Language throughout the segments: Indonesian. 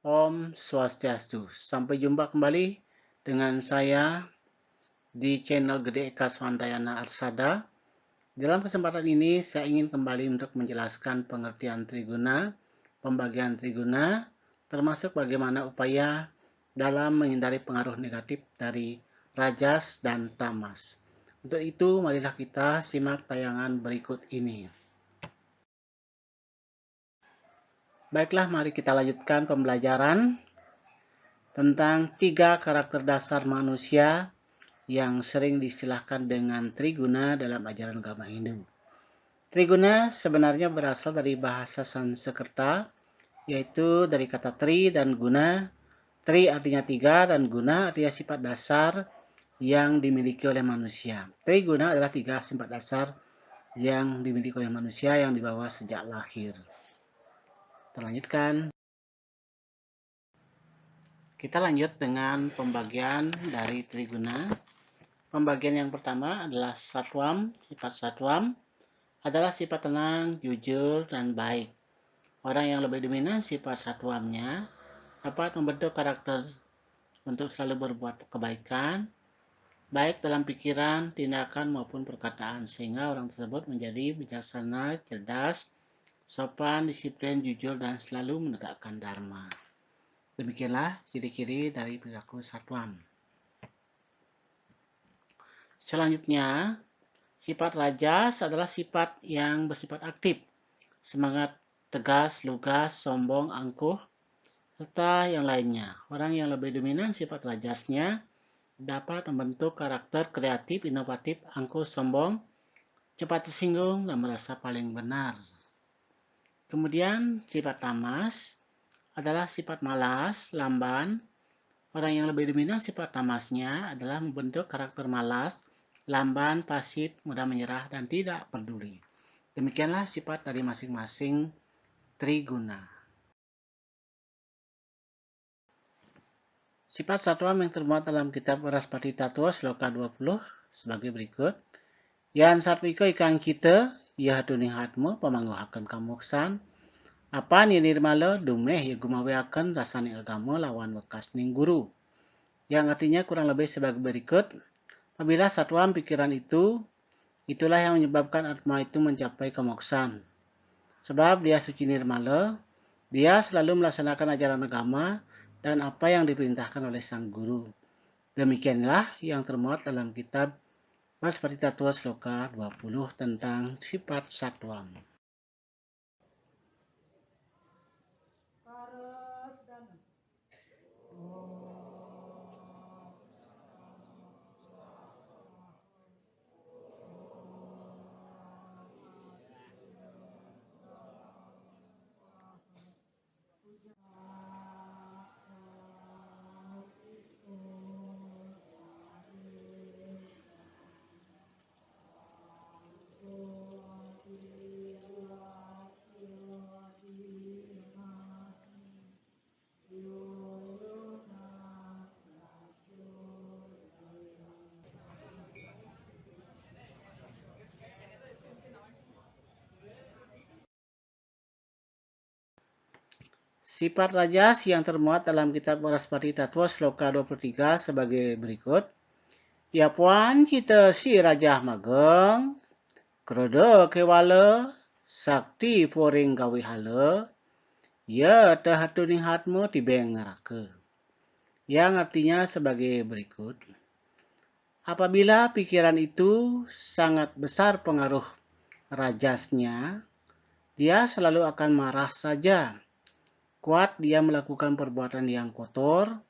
Om Swastiastu. Sampai jumpa kembali dengan saya di channel Gede Eka Swantayana Arsada. Dalam kesempatan ini saya ingin kembali untuk menjelaskan pengertian triguna, pembagian triguna, termasuk bagaimana upaya dalam menghindari pengaruh negatif dari rajas dan tamas. Untuk itu, marilah kita simak tayangan berikut ini. Baiklah, mari kita lanjutkan pembelajaran tentang 3 karakter dasar manusia yang sering diistilahkan dengan triguna dalam ajaran agama Hindu. Triguna sebenarnya berasal dari bahasa Sanskerta, yaitu dari kata tri dan guna. Tri artinya 3 dan guna artinya sifat dasar yang dimiliki oleh manusia. Triguna adalah 3 sifat dasar yang dimiliki oleh manusia yang dibawa sejak lahir. Terlanjutkan. Kita lanjut dengan pembagian dari triguna. Pembagian yang pertama adalah satwam. Sifat satwam adalah sifat tenang, jujur, dan baik. Orang yang lebih dominan sifat satwamnya dapat membentuk karakter untuk selalu berbuat kebaikan, baik dalam pikiran, tindakan, maupun perkataan, sehingga orang tersebut menjadi bijaksana, cerdas, sopan, disiplin, jujur, dan selalu menegakkan dharma. Demikianlah ciri-ciri dari perilaku satwam. Selanjutnya, sifat rajas adalah sifat yang bersifat aktif, semangat, tegas, lugas, sombong, angkuh, serta yang lainnya. Orang yang lebih dominan sifat rajasnya dapat membentuk karakter kreatif, inovatif, angkuh, sombong, cepat tersinggung, dan merasa paling benar. Kemudian sifat tamas adalah sifat malas, lamban. Orang yang lebih dominan sifat tamasnya adalah membentuk karakter malas, lamban, pasif, mudah menyerah, dan tidak peduli. Demikianlah sifat dari masing-masing triguna. Sifat satwam yang termuat dalam kitab Varaspati Tattwa Sloka 20 sebagai berikut. Yan satwika ikang kita, ya duning hatmu pemangguhakan kamuksan. Apa ni nirmala dumeh ya gumawiakan rasani agama lawan bekas ning guru. Yang artinya kurang lebih sebagai berikut. Apabila satwam pikiran itu, itulah yang menyebabkan atma itu mencapai kemoksan. Sebab dia suci nirmala, dia selalu melaksanakan ajaran agama dan apa yang diperintahkan oleh sang guru. Demikianlah yang termuat dalam kitab Varaspati Tattwa Sloka 20 tentang sifat satwam. Sifat rajas yang termuat dalam kitab Varaspati Tattwa Sloka 23 sebagai berikut. Ya puan kita si rajah mageng, krodo kewala, sakti poring gawihala, ya tahatuning hatmu tibeng neraka. Yang artinya sebagai berikut. Apabila pikiran itu sangat besar pengaruh rajasnya, dia selalu akan marah saja. Kuat dia melakukan perbuatan yang kotor,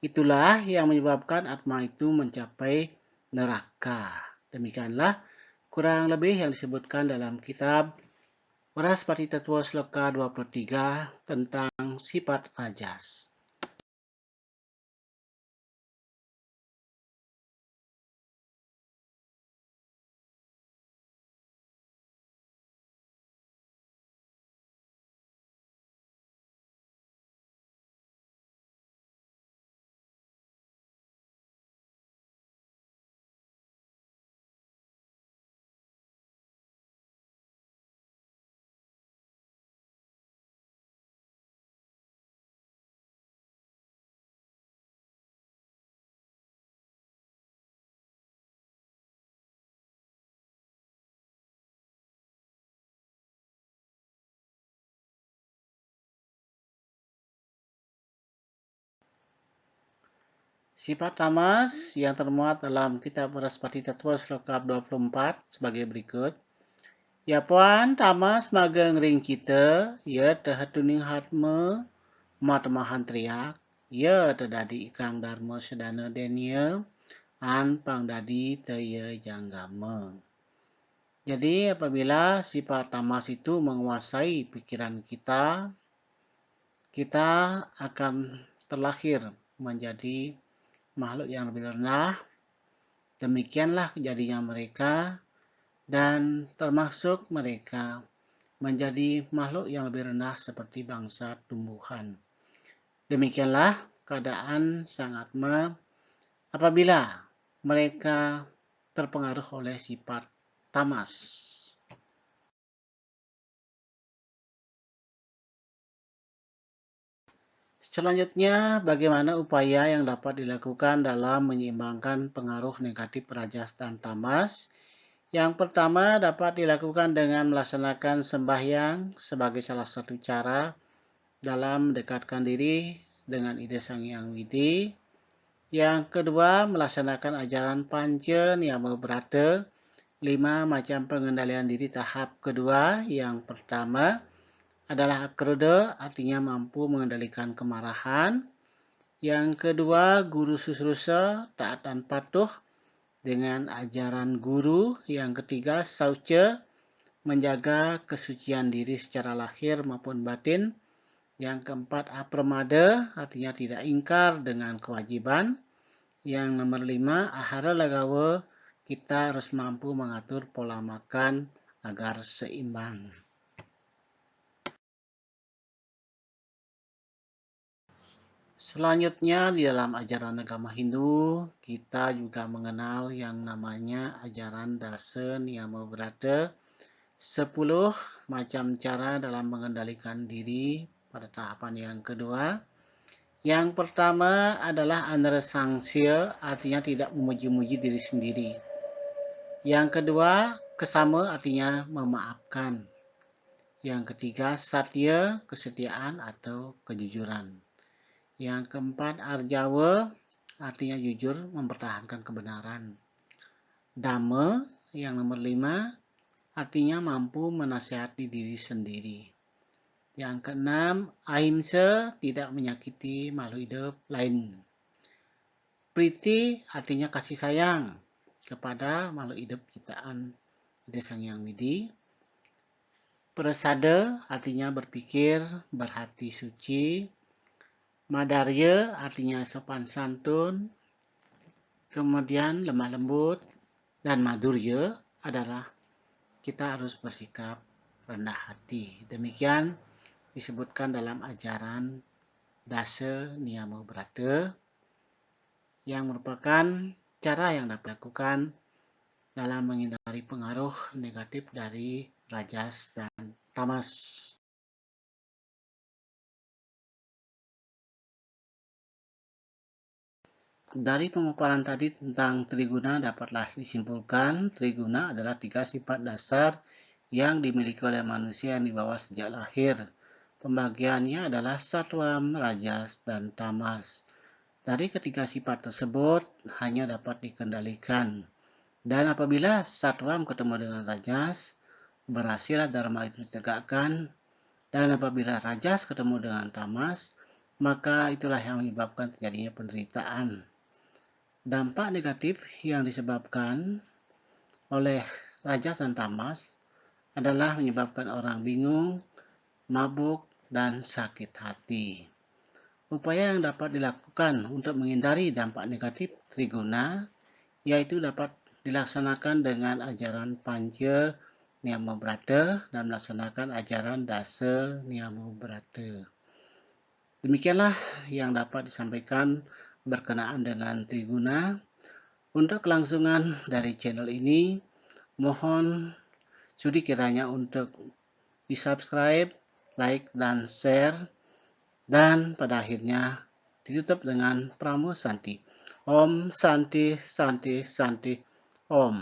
itulah yang menyebabkan atma itu mencapai neraka. Demikianlah kurang lebih yang disebutkan dalam kitab Varaspati Tattwa Sloka 23 tentang sifat rajas. Sifat tamas yang termuat dalam kitab Baraspati Tattwa Sloka 24 sebagai berikut. Ya puan tamas mageng ring kita, ya tehatuning hatme matemahan triak, ya tedadi ikang dharma sedana denia, an pangdadi teye janggama. Jadi apabila sifat tamas itu menguasai pikiran kita, kita akan terlahir menjadi makhluk yang lebih rendah. Demikianlah kejadiannya mereka dan termasuk mereka menjadi makhluk yang lebih rendah seperti bangsa tumbuhan. Demikianlah keadaan sang Atma apabila mereka terpengaruh oleh sifat tamas. Selanjutnya, bagaimana upaya yang dapat dilakukan dalam menyeimbangkan pengaruh negatif rajas dan tamas? Yang pertama dapat dilakukan dengan melaksanakan sembahyang sebagai salah satu cara dalam mendekatkan diri dengan ide Sang Hyang Widi. Yang kedua, melaksanakan ajaran Panca Niyama Brata, 5 macam pengendalian diri tahap kedua. Yang pertama adalah akroda, artinya mampu mengendalikan kemarahan. Yang kedua, guru susrusa, taat dan patuh dengan ajaran guru. Yang ketiga, sauca, menjaga kesucian diri secara lahir maupun batin. Yang keempat, apramada, artinya tidak ingkar dengan kewajiban. Yang nomor 5, ahara lagawa, kita harus mampu mengatur pola makan agar seimbang. Selanjutnya di dalam ajaran agama Hindu, kita juga mengenal yang namanya ajaran Dasa Niyama Brata, 10 macam cara dalam mengendalikan diri pada tahapan yang kedua. Yang pertama adalah anarasangsya, artinya tidak memuji-muji diri sendiri. Yang kedua, kesama, artinya memaafkan. Yang ketiga, satya, kesetiaan atau kejujuran. Yang keempat, arjawa, artinya jujur, mempertahankan kebenaran. Dhamma, yang nomor 5, artinya mampu menasihati diri sendiri. Yang keenam, ahimsa, tidak menyakiti makhluk hidup lain. Priti, artinya kasih sayang kepada makhluk hidup ciptaan Ide Sang Hyang Widi. Prasada, artinya berpikir, berhati suci. Madarya, artinya sopan santun. Kemudian lemah lembut. Dan madurya adalah kita harus bersikap rendah hati. Demikian disebutkan dalam ajaran Dasa Niyama Brata yang merupakan cara yang dapat dilakukan dalam menghindari pengaruh negatif dari rajas dan tamas. Dari pemaparan tadi tentang triguna dapatlah disimpulkan triguna adalah 3 sifat dasar yang dimiliki oleh manusia yang dibawa sejak lahir. Pembagiannya adalah satwam, rajas, dan tamas. Dari ketiga sifat tersebut hanya dapat dikendalikan. Dan apabila satwam ketemu dengan rajas, berhasillah dharma itu ditegakkan. Dan apabila rajas ketemu dengan tamas, maka itulah yang menyebabkan terjadinya penderitaan. Dampak negatif yang disebabkan oleh rajas dan tamas adalah menyebabkan orang bingung, mabuk, dan sakit hati. Upaya yang dapat dilakukan untuk menghindari dampak negatif triguna yaitu dapat dilaksanakan dengan ajaran Panca Niyama Brata dan melaksanakan ajaran Dasa Niyama Brata. Demikianlah yang dapat disampaikan berkenaan dengan triguna. Untuk kelangsungan dari channel ini, mohon sudi kiranya untuk di-subscribe, like, dan share. Dan pada akhirnya ditutup dengan Pramo Santi. Om Santi Santi Santi Om.